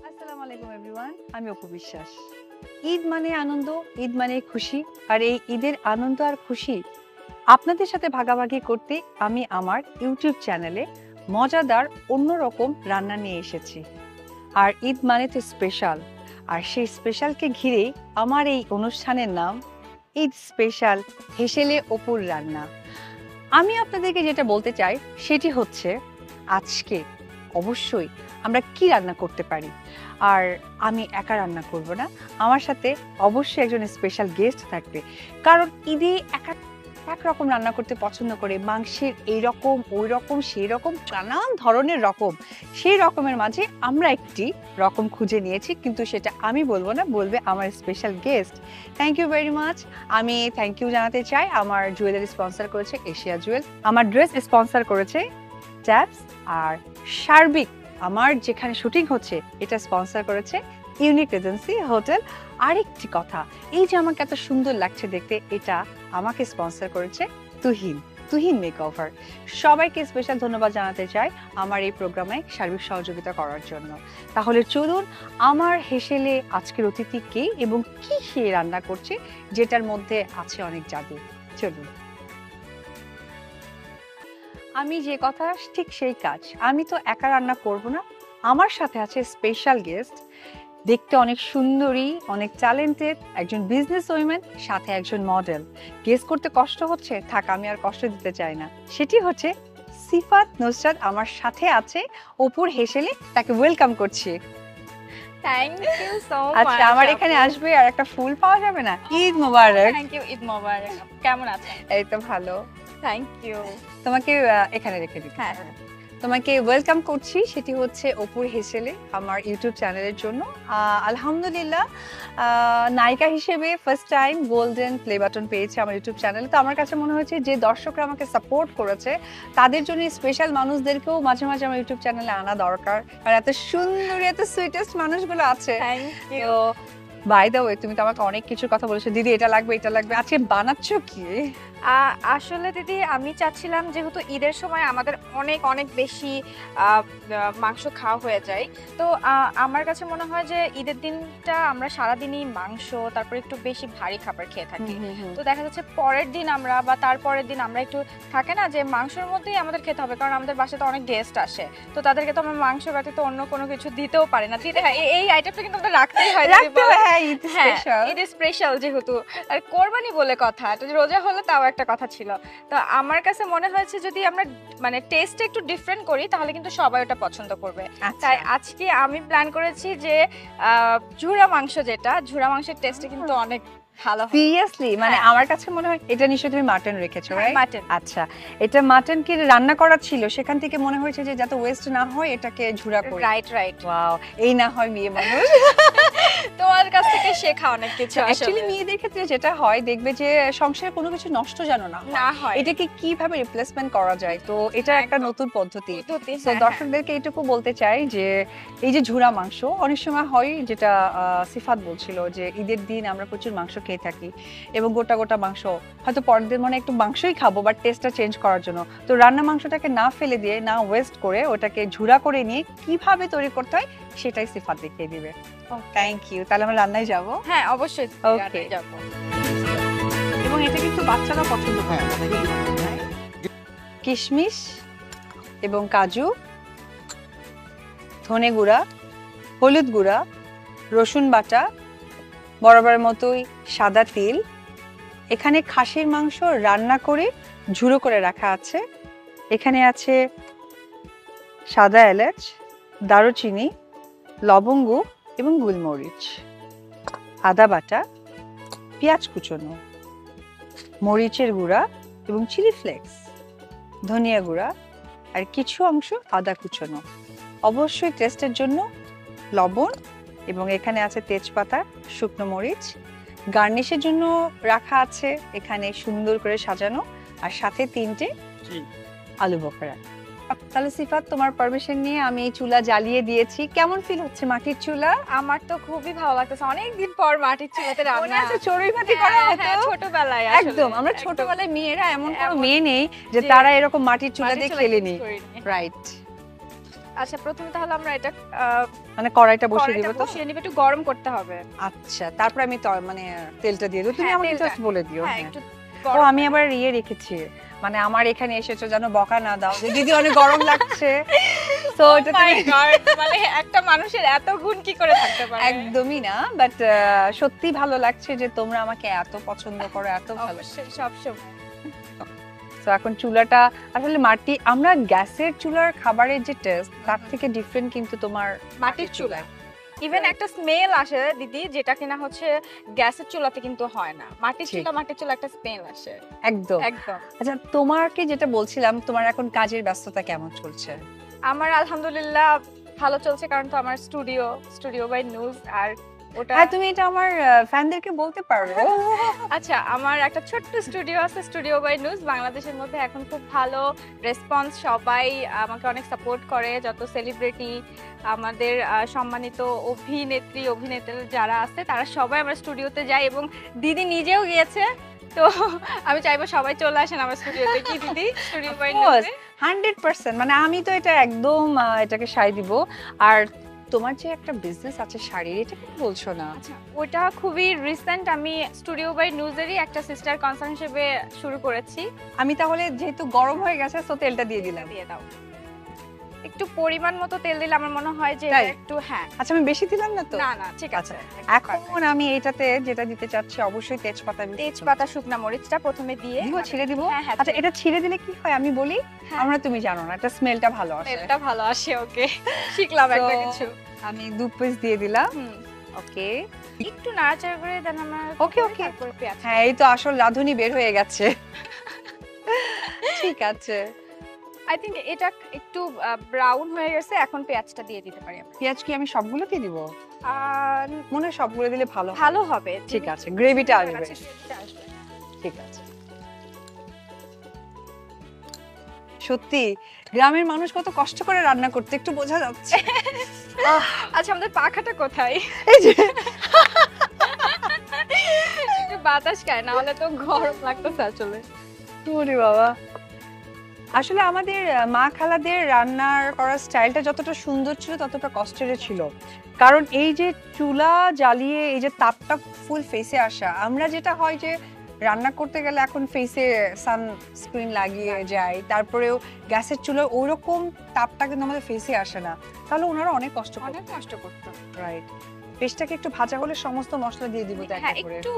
আসসালামু আলাইকুম এভরিওয়ান, আমি অপু বিশ্বাস। ঈদ মানে আনন্দ, ঈদ মানে খুশি। আর এই ঈদের আনন্দ আর খুশি আপনাদের সাথে ভাগাভাগি করতে আমি আমার ইউটিউব চ্যানেলে মজাদার অন্যরকম রান্না নিয়ে এসেছি। আর ঈদ মানে তো স্পেশাল, আর সেই স্পেশালকে ঘিরেই আমার এই অনুষ্ঠানের নাম ঈদ স্পেশাল হেসেলে অপুর রান্না। আমি আপনাদেরকে যেটা বলতে চাই সেটি হচ্ছে আজকে অবশ্যই আমরা কি রান্না করতে পারি। আর আমি একা রান্না করব না, আমার সাথে অবশ্যই একজন স্পেশাল গেস্ট থাকবে। কারণ ঈদে এক রকম রান্না করতে পছন্দ করে, মাংসের এই রকম ওই রকম সেই রকম নানান ধরনের রকম। সেই রকমের মাঝে আমরা একটি রকম খুঁজে নিয়েছি, কিন্তু সেটা আমি বলবো না, বলবে আমার special guest. Thank you very much. আমি থ্যাংক ইউ জানাতে চাই, আমার জুয়েলারি স্পন্সর করেছে এশিয়া জুয়েল, আমার ড্রেস স্পন্সর করেছে ট্যাপস, আর সার্বিক আমার যেখানে শুটিং হচ্ছে এটা স্পন্সর করেছে ইউনিক এজেন্সি হোটেল। আরেকটি কথা, এই যে আমাকে এত সুন্দর লাগছে দেখতে, এটা আমাকে স্পন্সর করেছে তুহিন তুহিন মেকওভার। সবাইকে স্পেশাল ধন্যবাদ জানাতে চাই আমার এই প্রোগ্রামে সার্বিক সহযোগিতা করার জন্য। তাহলে চলুন আমার হেসেলে আজকের অতিথি কে এবং কি সে রান্না করছে, যেটার মধ্যে আছে অনেক জাদু। চলুন। আমি যে কথা ঠিক সেই কাজ। আমি তো একা রান্না করব না, আমার সাথে আছে স্পেশাল গেস্ট। দেখতে অনেক সুন্দরী, অনেক ট্যালেন্টেড একজন বিজনেস উইমেন, সাথে একজন মডেল। গেস করতে কষ্ট হচ্ছে, থাক আমি আর কষ্ট দিতে চাই না। সেটি হচ্ছে সিফাত নুসরাত আমার সাথে আছে অপুর হেসেলে, তাকে ওয়েলকাম করছি। Thank you so much. আচ্ছা, আমার এখানে আসবে আর একটা ফুল পাওয়া যাবে না? ঈদ মোবারক। থ্যাংক ইউ, ঈদ মোবারক। কেমন আছেন? এই তো ভালো। Thank you. তোমাকে এখানে রেখে দিই। হ্যাঁ, তোমাকে ওয়েলকাম করছি, সেটি হচ্ছে অপুর হেসেলে আমার ইউটিউব চ্যানেলের জন্য। আলহামদুলিল্লাহ, নায়িকা হিসেবে first time golden play button পেয়েছে আমার ইউটিউব চ্যানেলে। তো আমার কাছে মনে হয়েছে যে দর্শকরা আমাকে সাপোর্ট করেছে, তাদের জন্য স্পেশাল মানুষদেরকেও মাঝে মাঝে আমার ইউটিউব চ্যানেলে আনা দরকার। আর এত সুন্দরী এত সুইটেস্ট মানুষগুলো আছে। Thank you. তো বাই দ্য ওয়ে, তুমি তো আমাকে অনেক কিছুর কথা বলেছো, দিদি এটা লাগবে এটা লাগবে, আজকে বানাচ্ছো কি? আসলে দিদি আমি চাচ্ছিলাম, যেহেতু ঈদের সময় আমাদের অনেক অনেক বেশি মাংস খাওয়া হয়ে যায়, তো আমার কাছে মনে হয় যে ঈদের দিনটা আমরা সারাদিনই মাংস, তারপর একটু বেশি ভারী খাবার খেয়ে থাকি। তো দেখা যাচ্ছে পরের দিন আমরা বা তারপরের দিন আমরা একটু থাকে না যে মাংসের মধ্যেই আমাদের খেতে হবে, কারণ আমাদের বাসায় তো অনেক গেস্ট আসে, তো তাদেরকে তো আমরা মাংস ব্যতীত অন্য কোনো কিছু দিতেও পারি না। দিতে হয় এই আইটেমটা কিন্তু আমাদের রাখতেই হয়। হ্যাঁ, ঈদ স্পেশাল যেহেতু, আর কোরবানি বলে কথা, তো রোজা হলে তাও একটা কথা ছিল। তো আমার কাছে মনে হয়েছে যদি আমরা মানে টেস্টটা একটু ডিফারেন্ট করি তাহলে কিন্তু সবাই ওটা পছন্দ করবে। তাই আজকে আমি প্ল্যান করেছি যে ঝুরা মাংস, যেটা ঝুরা মাংসের টেস্টটা কিন্তু অনেক ভালো হয়। সিরিয়াসলি, মানে আমার কাছে মনে হয় এটা নিশ্চয়ই তুমি মাটন রেখেছো, রাইট? মাটন। আচ্ছা, এটা মাটন কি রান্না করা ছিল, সেখান থেকে মনে হয়েছে যে যাতে ওয়েস্ট না হয় এটাকে ঝুরা করে। Right right. ওয়াও, এই না হয় মেয়ে মানুষ। তোমার কাছ থেকে শেখা অনেক কিছু। অ্যাকচুয়ালি মেয়েদের ক্ষেত্রে যেটা হয়, দেখবে যে সংসারে কোনো কিছু নষ্ট যেন না হয়, এটাকে কিভাবে রিপ্লেসমেন্ট করা যায়, তো এটা একটা নতুন পদ্ধতি। তো দর্শকদেরকে এইটুকু বলতে চাই যে এই যে ঝুরা মাংস অনেক সময় হয়, যেটা সিফাত বলছিল যে ঈদের দিন আমরা প্রচুর মাংস খেয়ে থাকি, এবং গোটা গোটা মাংস হয়তো পরের দিন মনে একটু মাংসই খাবো, বাট টেস্টটা চেঞ্জ করার জন্য তো রান্না মাংসটাকে না ফেলে দিয়ে, না ওয়েস্ট করে, ওটাকে ঝুরা করে নিয়ে কিভাবে তৈরি করতে হয় সেটাই সিফাত দেখিয়ে দিবে। Thank you. তাহলে আমরা রান্নায় যাব। হ্যাঁ, অবশ্যই ওকে, যাব। এবং এটা কিন্তু বাচ্চারা পছন্দ করে। কিশমিশ এবং কাজু, ধনে গুঁড়া, হলুদ গুঁড়া, রসুন বাটা, বরাবরের মতোই সাদা তিল। এখানে খাসির মাংস রান্না করে ঝুড়ো করে রাখা আছে। এখানে আছে সাদা এলাচ, দারুচিনি, লবঙ্গ এবং গোলমরিচ, আদা বাটা, পেঁয়াজ কুচনো, মরিচের গুঁড়া এবং চিলি ফ্লেক্স, ধনিয়া গুঁড়া, আর কিছু অংশ আদা কুচনো, অবশ্যই টেস্টের জন্য লবণ, এবং এখানে আছে তেজপাতা, শুকনো মরিচ। গার্নিশের জন্য রাখা আছে এখানে সুন্দর করে সাজানো, আর সাথে 3টে আলু বখরা। তাহলে সিফাত, তোমার পারমিশন নিয়ে আমি এই চুলা জ্বালিয়ে দিয়েছি। কেমন ফিল হচ্ছে মাটির চুলা? আমার তো খুবই ভালো লাগতেছে, অনেকদিন পর মাটির চুলাতে রান্না। চড়ুই ভাতি করা হতো ছোটবেলায়। একদম, আমরা ছোটবেলায় মেয়েরা এমন কোনো মেয়ে নেই যে তারা এরকম মাটির চুলাতে খেলেনি, রাইট? আচ্ছা প্রথমে তাহলে আমরা এটা মানে কড়াইটা বসিয়ে কড়াইটা দিব তো? বসিয়ে নিব, একটু গরম করতে হবে। আচ্ছা, তারপরে আমি মানে তেলটা দিয়ে দেব। তুমি হ্যাঁ, আমাকে তেলটা। জাস্ট বলে দিও। হ্যাঁ হ্যাঁ। একটু ও গরম আমি আবার রেখেছি। মানে আমার এখানে এসেছো যেন বকা না দাও। যে দিদি অনেক গরম লাগছে। তো Oh এটা my তুমি God, মানে একটা মানুষের এত গুণ কি করে থাকতে পারে? একদমই না। বাট সত্যি ভালো লাগছে যে তোমরা আমাকে এত পছন্দ করো, এত ভালো। অবশ্যই সবসময়। তো এখন চুলাটা আসলে মাটি, আমরা গ্যাসের চুলার খাবারের যে টেস্ট তার থেকে ডিফারেন্ট কিন্তু তোমার মাটির চুলা। ইভেন একটা স্মেল আসে দিদি, যেটা কিনা হচ্ছে গ্যাসের চুলাতে কিন্তু হয় না। মাটির ঠিক। মাটির চুলা একটা স্মেল আসে। একদম। একদম। আচ্ছা, তোমাকে যেটা বলছিলাম, তোমার এখন কাজের ব্যস্ততা কেমন চলছে? আমার আলহামদুলিল্লাহ ভালো চলছে, কারণ তো আমার স্টুডিও বাই নিউজ, আর ওটা হ্যাঁ, তুমি এটা আমার ফ্যানদেরকে বলতে পারো। আচ্ছা আমার একটা ছোট্ট স্টুডিও আছে, স্টুডিও বাই নিউজ। বাংলাদেশের মধ্যে এখন খুব ভালো রেসপন্স, সবাই আমাকে অনেক সাপোর্ট করে। যত সেলিব্রিটি, আমাদের সম্মানিত অভিনেত্রী যারা আছে, তারা সবাই আমার স্টুডিওতে যায়, এবং দিদি নিজেও গিয়েছে। তো আমি চাইবো সবাই চলে আসেন আমার স্টুডিওতে। কি দিদি, স্টুডিও বাই নিউজ 100%। মানে আমি তো এটা একদম এটাকে সায় দিব। আর তোমার যে একটা বিজনেস আছে শাড়ির, এটা কি বলছো না? আচ্ছা ওটা খুবই রিসেন্ট, আমি স্টুডিও বাই নিউজেরই একটা সিস্টার কনসার্ন হিসেবে শুরু করেছি। আমি তাহলে যেহেতু গরম হয়ে গেছে তো তেলটা দিয়ে দিলাম। দিয়ে দাও, একটু পরিমাণ মতো তেল দিলে আমার মনে হয় যে তাই? এটা একটু, হ্যাঁ। আচ্ছা, আমি বেশি দিলাম না তো? না না ঠিক আছে। এখন আমি এটাতে যেটা দিতে চাচ্ছি, অবশ্যই তেজপাতা দিতে। তেজপাতা, শুকনা মরিচটা প্রথমে দিয়ে দিব, ছিঁড়ে দিব। হ্যাঁ হ্যাঁ, আচ্ছা, এটা ছিঁড়ে দিলে কি হয় আমি বলি? হ্যাঁ। আমরা, তুমি জানো না, এটা স্মেলটা ভালো আসে। তেলটা ভালো আসে। ওকে, শিখলাম একটা So, কিছু। আমি 2 পিস দিয়ে দিলাম। হুম, ওকে। একটু নাড়াচাড়া করে দেন আমার। Okay, okay. তারপরে পেঁয়াজ। হ্যাঁ, এই তো আসল রাঁধুনি বের হয়ে গেছে। ঠিক আছে। আই থিংক এটা একটু ব্রাউন হয়ে গেছে, এখন পেঁয়াজটা দিয়ে দিতে পারি আমরা। পেঁয়াজ কি আমি সবগুলো দিয়ে দিব? আর মনে হয় সবগুলো দিলে ভালো হয়। ভালো হবে। ঠিক আছে, গ্রেভিটা আসবে। আচ্ছা, গ্রেভিটা আসবে। ঠিক আছে। সত্যি গ্রামের মানুষ কত কষ্ট করে রান্না করতে একটু বোঝা যাচ্ছে। আচ্ছা আমাদের পাখাটা কোথায়? এই যে একটু বাতাস খায়, না হলে তো গরম লাগতেছে আসলে। ওরে বাবা, আসলে আমাদের মা খালাদের রান্নার করার স্টাইলটা যতটা সুন্দর ছিল ততটা কষ্টেরও ছিল। কারণ এই যে চুলা জ্বালিয়ে এই যে তাপটা ফুল ফেসে আসা, আমরা যেটা হয় যে রান্না করতে গেলে এখন ফেসে সানস্ক্রিন লাগিয়ে যাই, তারপরেও গ্যাসের চুলার ওরকম তাপটা কিন্তু আমাদের ফেসে আসে না। তাহলে ওনারা অনেক কষ্ট করে। অনেক কষ্ট করতে। রাইট। পেস্টটাকে একটু ভাজা হলে সমস্ত মশলা দিয়ে দিব তো হ্যাঁ একটা করে। একটু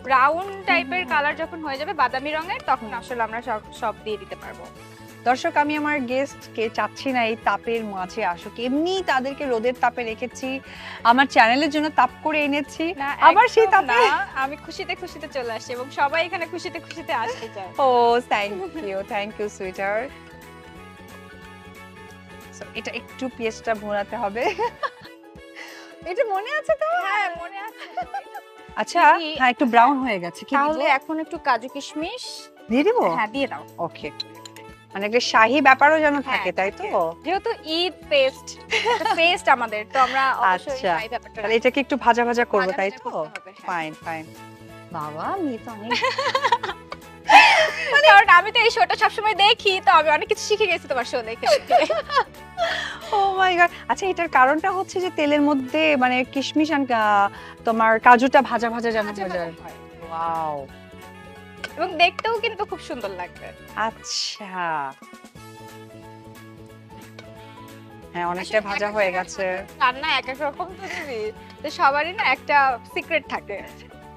ব্রাউন টাইপের হুম। কালার যখন হয়ে যাবে, বাদামি রঙের, তখন আসলে আমরা সব দিয়ে দিতে পারবো। দর্শক, আমি আমার গেস্টকে চাচ্ছি না এই তাপের মাঝে আসুক। এমনি তাদেরকে রোদের তাপে রেখেছি, আমার চ্যানেলের জন্য তাপ করে এনেছি, না, আবার সেই একদম তাপে। না, আমি খুশিতে খুশিতে চলে আসি, এবং সবাই এখানে খুশিতে খুশিতে আসতে চায়। ও থ্যাংক ইউ সুইটার। এটা একটু পেস্টটা ভোনাতে হবে। এটা মনে আছে তো? হ্যাঁ মনে আছে। আচ্ছা, হ্যাঁ একটু ব্রাউন হয়ে গেছে, কি তাহলে দিব? এখন একটু কাজু কিশমিশ দিয়ে দিব? হ্যাঁ দিয়ে দাও। ওকে। মানে একটা শাহী ব্যাপারও যেন থাকে, হ্যাঁ, তাই তো? যেহেতু ঈদ পেস্ট আমাদের, তো আমরা অবশ্যই আচ্ছা, এই ব্যাপারটা তাহলে এটাকে একটু ভাজা ভাজা করবো, ভাজা তাই ভাজা তো? করতে হবে, হ্যাঁ। Fine fine. বাবা, মেয়ে তো অনেক। কারণ আমি তো এই শোটা সবসময় দেখি, তো আমি অনেক কিছু শিখে গেছি তোমার শো দেখে দেখে। ও মাই গড। আচ্ছা, এটার কারণটা হচ্ছে যে তেলের মধ্যে মানে কিশমিশ আর তোমার কাজুটা ভাজা ভাজা যেন ভাজা হয়ে ভাজা যায়। হয়। ওয়াও। এবং দেখতেও কিন্তু খুব সুন্দর লাগবে। আচ্ছা, হ্যাঁ অনেকটা আসলে ভাজা এক হয়ে এক গেছে। রান্না এক এক রকম তো দিদি, তো সবারই না একটা সিক্রেট থাকে।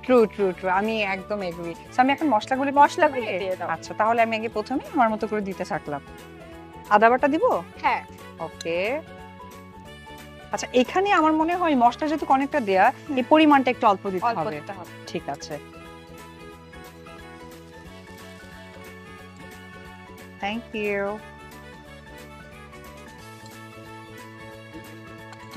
ট্রু ট্রু ট্রু, আমি একদম এগ্রি। আমি এখন মশলাগুলো দিয়ে দাও। আচ্ছা, তাহলে আমি আগে প্রথমে আমার মতো করে দিতে থাকলাম। আদা বাটা দিব? হ্যাঁ ওকে। আচ্ছা, এখানে আমার মনে হয় মশলা যেহেতু অনেকটা দেয়া, এই পরিমাণটা একটু অল্প দিতে অল্প হবে। দিতে হবে। ঠিক আছে। Thank you.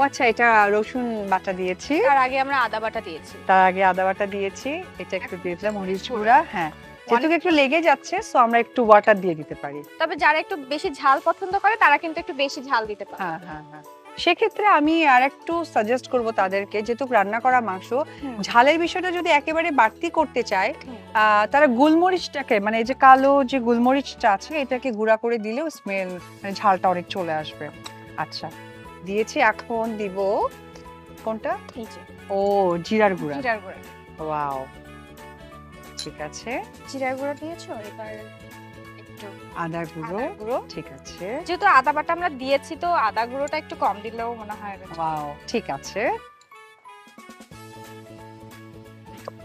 আচ্ছা, এটা রসুন বাটা দিয়েছি, তার আগে আমরা আদা বাটা দিয়েছি। তার আগে আদা বাটা দিয়েছি, এটা একটু দিয়ে দিলাম মরিচ গুঁড়া। হ্যাঁ, যেহেতু একটু লেগে যাচ্ছে, সো আমরা একটু ওয়াটার দিয়ে দিতে পারি। তবে যারা একটু বেশি ঝাল পছন্দ করে, তারা কিন্তু একটু বেশি ঝাল দিতে পারে। হ্যাঁ হ্যাঁ হ্যাঁ। সেক্ষেত্রে আমি আর একটু সাজেস্ট করব তাদেরকে, যেহেতু রান্না করা মাংস, হুম। ঝালের বিষয়টা যদি একেবারে বাড়তি করতে চায়, হুম। তারা গোলমরিচটাকে, মানে এই যে কালো যে গোলমরিচটা আছে, এটাকে গুঁড়া করে দিলেও স্মেল, মানে ঝালটা অনেক চলে আসবে। আচ্ছা দিয়েছি, এখন দিব কোনটা? এই যে ও জিরার গুঁড়া। জিরার গুঁড়া। ওয়াও, ঠিক আছে। জিরার গুঁড়ো দিয়েছো, এবার একটু আদা গুঁড়ো, আদা গুঁড়ো। ঠিক আছে। যেহেতু আদা বাটা আমরা দিয়েছি, তো আদা গুঁড়োটা একটু কম দিলেও মনে হয় বেশ। ওয়াও, ঠিক আছে।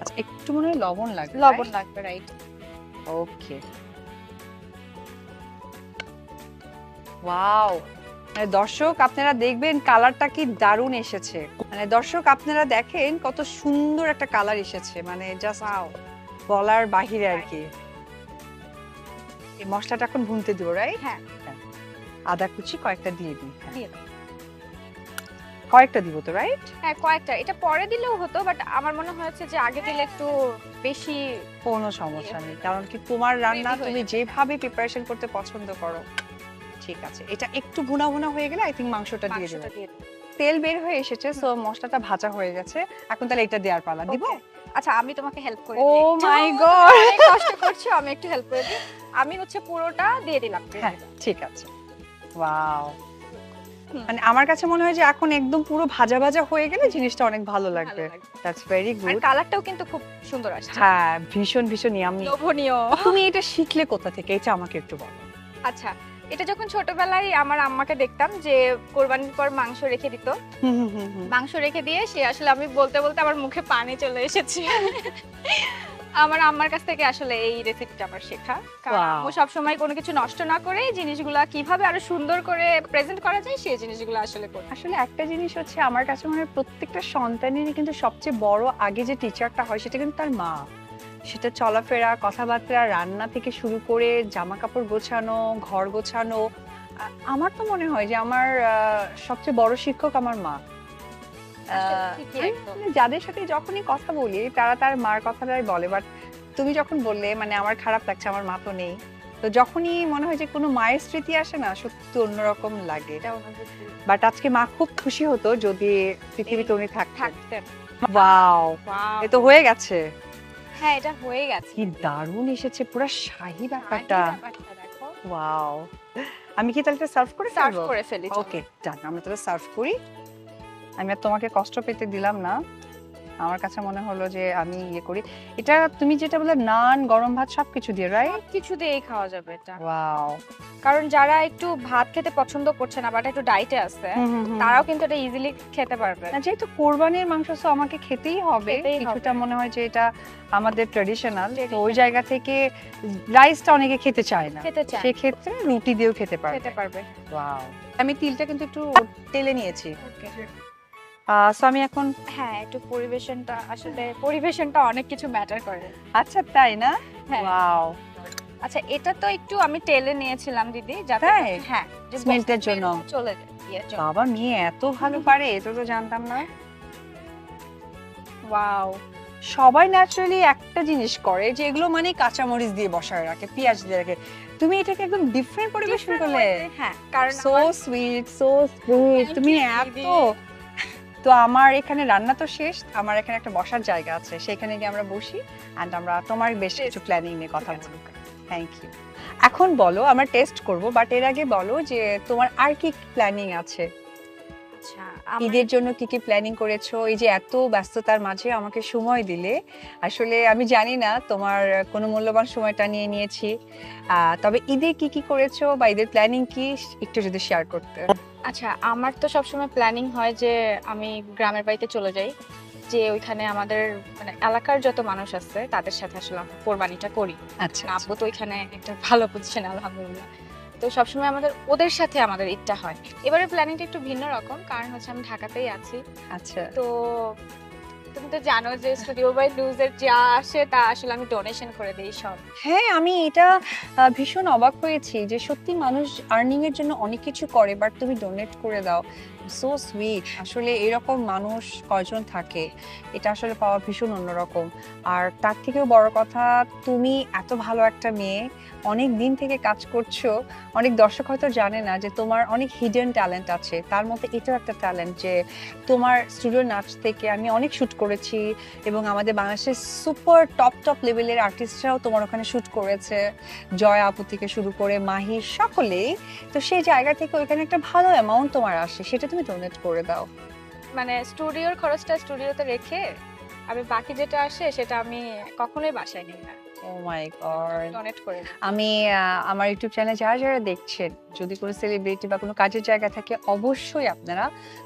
আচ্ছা, একটু মনে হয় লবণ লাগবে। লবণ লাগবে, রাইট। ওকে। ওয়াও, মানে দর্শক আপনারা দেখবেন কালারটা কি দারুণ এসেছে। মানে দর্শক আপনারা দেখেন কত সুন্দর একটা কালার এসেছে, মানে জাস্ট ওয়াও, বলার বাহিরে আর কি। এই মশলাটা এখন ভুনতে দিব, রাইট? হ্যাঁ আদা কুচি কয়েকটা দিয়ে দিই। হ্যাঁ, দিয়ে দাও। কয়েকটা দিব তো, রাইট? হ্যাঁ কয়েকটা, এটা পরে দিলেও হতো, বাট আমার মনে হয়েছে যে আগে দিলে একটু বেশি। কোনো সমস্যা নেই, কারণ কি তোমার রান্না Gravy হয়ে তুমি যাবে। যেভাবে প্রিপারেশন করতে পছন্দ করো। ঠিক আছে, এটা একটু ভুনা ভুনা হয়ে গেলে আই থিঙ্ক মাংসটা দিয়ে দেবো। মাংসটা দিয়ে দিই। তেল বের হয়ে এসেছে, সো মশলাটা ভাজা হয়ে গেছে। এখন তাহলে এটা দেওয়ার পালা, দিব? Okay. আচ্ছা, আমি তোমাকে হেল্প করে ও দিই একটু। মাই তুমি গড! অনেক কষ্ট করছো, আমি একটু হেল্প করে দিই। আমি হচ্ছে পুরোটা দিয়ে দিলাম। হ্যাঁ, ঠিক আছে। ওয়াও, হুম। মানে আমার কাছে মনে হয় যে এখন একদম পুরো ভাজা ভাজা হয়ে গেলে জিনিসটা অনেক ভালো ভালো লাগবে। লাগবে। দ্যাটস ভেরি আর গুড। কালারটাও কিন্তু খুব সুন্দর আসছে। হ্যাঁ, ভীষণ ভীষণ ইয়ামি। লোভনীয়। তুমি এটা শিখলে কোথা থেকে, এটা আমাকে একটু বলো। আচ্ছা, এটা যখন ছোটবেলায় আমার আম্মাকে দেখতাম যে কোরবানির পর মাংস রেখে দিত, হুম হুম হুম হুম। মাংস রেখে দিয়ে সে আসলে, আমি বলতে বলতে আমার মুখে পানি চলে এসেছে। আমার আম্মার কাছ থেকে আসলে এই রেসিপিটা আমার শেখা। কারণ Wow. আম্মু সবসময় কোনো কিছু নষ্ট না করে জিনিসগুলা কিভাবে আরো সুন্দর করে প্রেজেন্ট করা যায় সেই জিনিসগুলো আসলে করে। আসলে একটা জিনিস হচ্ছে, আমার কাছে মনে হয় প্রত্যেকটা সন্তানেরই কিন্তু সবচেয়ে বড় আগে যে টিচারটা হয় সেটা কিন্তু তার মা। সেটা চলাফেরা, কথাবার্তা, রান্না থেকে শুরু করে জামা কাপড় গোছানো, ঘর গোছানো। আমার তো মনে হয় যে আমার সবচেয়ে বড় শিক্ষক আমার মা। আসলে আহ, ঠিকই আমি একদম। আসলে যাদের সাথে যখনই কথা বলি তারা তার মার কথাটাই বলে, বাট তুমি যখন বললে মানে আমার খারাপ লাগছে, আমার মা তো নেই। তো যখনই মনে হয় যে কোনো মায়ের স্মৃতি আসে না, সত্যি অন্যরকম লাগে। এটা ওনাদের বাট আজকে মা খুব খুশি হতো যদি পৃথিবীতে উনি থাকতেন। থাকতেন। Wow, Wow. এ তো হয়ে গেছে। হ্যাঁ, এটা হয়ে গেছে। কি দারুণ এসেছে, পুরো শাহী ব্যাপারটা। ব্যাপারটা দেখো। ওয়াও, আমি কি তাহলে সার্ভ করে সার্ভ ফেলবো? করে ফেলি। ওকে ডান, আমরা তাহলে সার্ভ করি। আমি আর তোমাকে কষ্ট পেতে দিলাম না। আমার কাছে মনে হলো যে আমি ইয়ে করি। এটা তুমি যেটা বললে নান, গরম ভাত সবকিছু দিয়ে, রাইট? কিছু দিয়েই খাওয়া যাবে এটা। ওয়াও। কারণ যারা একটু ভাত খেতে পছন্দ করছে না, বাট একটু ডাইটে আছে, তারাও কিন্তু এটা ইজিলি খেতে পারবে। না, যেহেতু কোরবানির মাংস তো আমাকে খেতেই হবে, খেতেই হবে। কিছুটা মনে হয় যে এটা আমাদের ট্র্যাডিশনাল, তো ওই Traditional. জায়গা থেকে রাইসটা অনেকে খেতে চায় না, খেতে চায়। সেক্ষেত্রে রুটি দিয়েও খেতে পারবে। খেতে পারবে। ওয়াও, আমি তিলটা কিন্তু একটু তেলে নিয়েছি। Okay. সো আমি এখন, হ্যাঁ, একটু পরিবেশনটা, আসলে পরিবেশনটা অনেক কিছু ম্যাটার করে। আচ্ছা তাই না? হ্যাঁ। ওয়াও, আচ্ছা, এটা তো একটু আমি টেলে নিয়েছিলাম দিদি, যাতে তাই? হ্যাঁ, যে স্মেলটার জন্য। চলে যায় ইয়ের জন্য। বাবা মেয়ে এত ভালো পারে, এটা তো জানতাম না। ওয়াও, সবাই ন্যাচারালি একটা জিনিস করে যে এগুলো মানে কাঁচামরিচ দিয়ে বসায় রাখে, পেঁয়াজ দিয়ে রাখে। তুমি এটাকে একদম ডিফারেন্ট পরিবেশন করলে। হ্যাঁ, কারণ so sweet, so sweet, Thank তুমি you, এত। দিদি। তো আমার এখানে রান্না তো শেষ, আমার এখানে একটা বসার জায়গা আছে, সেখানে গিয়ে আমরা বসি এন্ড আমরা তোমার বেশ কিছু প্ল্যানিং নিয়ে কথা ঠিক আছে। বলবো। Thank you. এখন বলো, আমরা টেস্ট করব, বাট এর আগে বলো যে তোমার আর কি প্ল্যানিং আছে, আচ্ছা, ঈদের জন্য কি কি প্ল্যানিং করেছো? এই যে এত ব্যস্ততার মাঝে আমাকে সময় দিলে, আসলে আমি জানি না তোমার কোনো মূল্যবান সময়টা নিয়ে নিয়েছি। তবে ঈদে কি কি করেছো বা ঈদের প্ল্যানিং কি, একটু যদি শেয়ার করতে। আচ্ছা, আমার তো সবসময় প্ল্যানিং হয় যে আমি গ্রামের বাড়িতে চলে যাই, যে ওইখানে আমাদের মানে এলাকার যত মানুষ আছে তাদের সাথে আসলে আমরা কোরবানিটা করি। আচ্ছা আব্বু তো ওইখানে একটা ভালো পজিশন, আলহামদুলিল্লাহ। তো সবসময় আমাদের ওদের সাথে আমাদের ঈদটা হয়। এবারে প্ল্যানিংটা একটু ভিন্ন রকম, কারণ হচ্ছে আমি ঢাকাতেই আছি। আচ্ছা। তো তুমি তো জানো যে স্টুডিও বাই লুজের যা আসে তা আসলে আমি ডোনেশন করে দেই সব। হ্যাঁ, আমি এটা ভীষণ অবাক হয়েছি যে সত্যি মানুষ আর্নিং এর জন্য অনেক কিছু করে, বাট তুমি ডোনেট করে দাও। So sweet. আসলে এরকম মানুষ কয়জন থাকে, এটা আসলে পাওয়া ভীষণ অন্যরকম। আর তার থেকেও বড় কথা, তুমি এত ভালো একটা মেয়ে, অনেক দিন থেকে কাজ করছো। অনেক দর্শক হয়তো জানে না যে তোমার অনেক হিডেন ট্যালেন্ট আছে। তার মধ্যে এটাও একটা ট্যালেন্ট যে তোমার স্টুডিও নাচ থেকে আমি অনেক শুট করেছি এবং আমাদের বাংলাদেশের সুপার টপ লেভেলের আর্টিস্টরাও তোমার ওখানে শুট করেছে। জয় আপু থেকে শুরু করে মাহি সকলেই। তো সেই জায়গা থেকে ওইখানে একটা ভালো অ্যামাউন্ট তোমার আসে, সেটা তুমি ডোনেট করে দাও। মানে স্টুডিওর খরচটা স্টুডিওতে রেখে আমি বাকি যেটা আসে সেটা আমি কখনোই বাসায় নিই না, ও মাই গড। ডোনেট করে দিই। আমি আমার ইউটিউব চ্যানেলে যারা যারা দেখছেন, যদি কোনো সেলিব্রিটি বা কোনো কাজের জায়গা থাকে, অবশ্যই আপনারা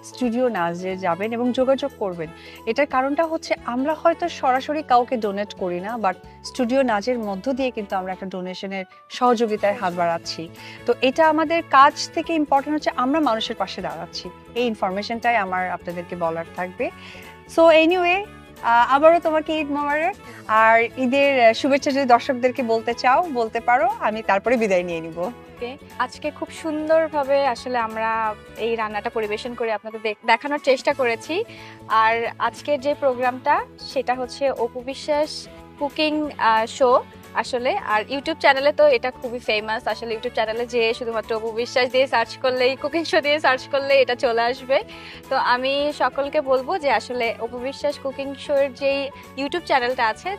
স্টুডিও নাচে যাবেন এবং যোগাযোগ করবেন। এটার কারণটা হচ্ছে আমরা হয়তো সরাসরি কাউকে ডোনেট করি না, বাট স্টুডিও নাচের মধ্য দিয়ে কিন্তু আমরা একটা ডোনেশনের সহযোগিতায় হাত বাড়াচ্ছি। তো এটা আমাদের কাজ থেকে ইম্পর্টেন্ট হচ্ছে আমরা মানুষের পাশে দাঁড়াচ্ছি। এই ইনফরমেশনটাই আমার আপনাদেরকে বলার থাকবে। সো এনিওয়ে, আবারও তোমাকে ঈদ মোবারক। আর ঈদের শুভেচ্ছা যদি দর্শকদেরকে বলতে চাও বলতে পারো, আমি তারপরে বিদায় নিয়ে নিব। ওকে, আজকে খুব সুন্দরভাবে আসলে আমরা এই রান্নাটা পরিবেশন করে আপনাদের দেখানোর চেষ্টা করেছি। আর আজকের যে প্রোগ্রামটা সেটা হচ্ছে অপু বিশ্বাস কুকিং শো আসলে। আর ইউটিউব চ্যানেলে তো এটা খুবই ফেমাস। আসলে ইউটিউব চ্যানেলে যে শুধুমাত্র অপু বিশ্বাস দিয়ে সার্চ করলেই, কুকিং শো দিয়ে সার্চ করলেই এটা চলে আসবে। তো আমি সকলকে বলবো যে আসলে অপু বিশ্বাস কুকিং শো এর যেই ইউটিউব চ্যানেলটা আছে,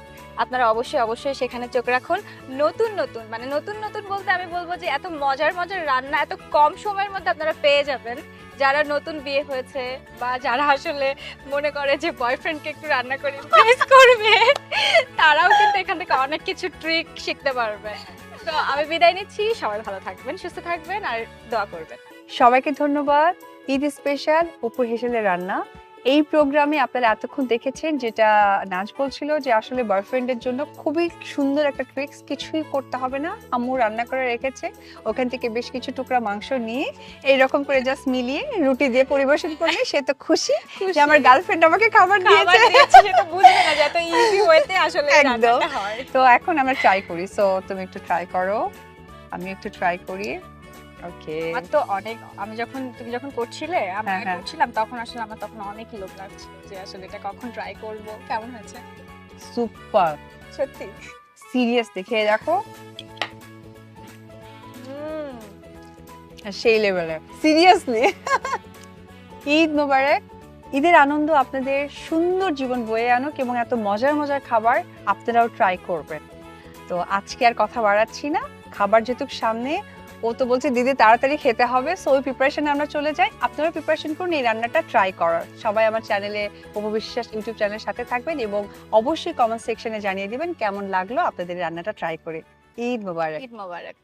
আপনারা অবশ্যই অবশ্যই সেখানে চোখ রাখুন। নতুন নতুন মানে নতুন নতুন বলতে আমি বলবো যে এত মজার মজার রান্না এত কম সময়ের মধ্যে আপনারা পেয়ে যাবেন। যারা নতুন বিয়ে হয়েছে বা যারা আসলে মনে করে যে বয়ফ্রেন্ডকে একটু রান্না করে ইমপ্রেস করবে, তারাও কিন্তু এখান থেকে অনেক কিছু ট্রিক শিখতে পারবে। তো আমি বিদায় নিচ্ছি, সবাই ভালো থাকবেন, সুস্থ থাকবেন আর দোয়া করবেন। সবাইকে ধন্যবাদ। ঈদ স্পেশাল অপু হেসেলের রান্না এই প্রোগ্রামে আপনারা এতক্ষণ দেখেছেন, যেটা নাচ বলছিল যে আসলে বয়ফ্রেন্ডের জন্য খুবই সুন্দর একটা ট্রিক্স, কিছুই করতে হবে না, আম্মু রান্না করে রেখেছে। ওখান থেকে বেশ কিছু টুকরা মাংস নিয়ে এইরকম করে জাস্ট মিলিয়ে রুটি দিয়ে পরিবেশন করলে সে তো খুশি যে আমার গার্লফ্রেন্ড আমাকে খাবার দিয়েছে। সেটা বুঝবে না যে এত ইজি ওয়েতে আসলে এই একদম। রান্নাটা হয়। তো এখন আমরা ট্রাই করি। সো তুমি একটু ট্রাই করো, আমি একটু ট্রাই করি। ওকে। আমার তো অনেক, তুমি যখন করছিলে আমি হ্যাঁ, হ্যাঁ। করছিলাম তখন আসলে আমার তখন অনেক লোভ লাগছিল যে আসলে এটা কখন ট্রাই করব। কেমন হয়েছে? সুপার। সত্যি? সিরিয়াসলি খেয়ে দেখো, হুম। সেই লেভেলে সিরিয়াসলি। ঈদ মোবারক। ঈদের আনন্দ আপনাদের সুন্দর জীবন বয়ে আনুক এবং এত মজার মজার খাবার আপনারাও ট্রাই করবেন। তো আজকে আর কথা বাড়াচ্ছি না, খাবার যেহেতু সামনে, ও তো বলছে দিদি তাড়াতাড়ি খেতে হবে, সো ওই প্রিপারেশনে আমরা চলে যাই। আপনারা প্রিপারেশন করুন এই রান্নাটা ট্রাই করার। সবাই আমার চ্যানেলে, অপু বিশ্বাস ইউটিউব চ্যানেলের সাথে থাকবেন এবং অবশ্যই কমেন্ট সেকশনে জানিয়ে দিবেন কেমন লাগলো আপনাদের এই রান্নাটা ট্রাই করে। ঈদ মোবারক। ঈদ মোবারক।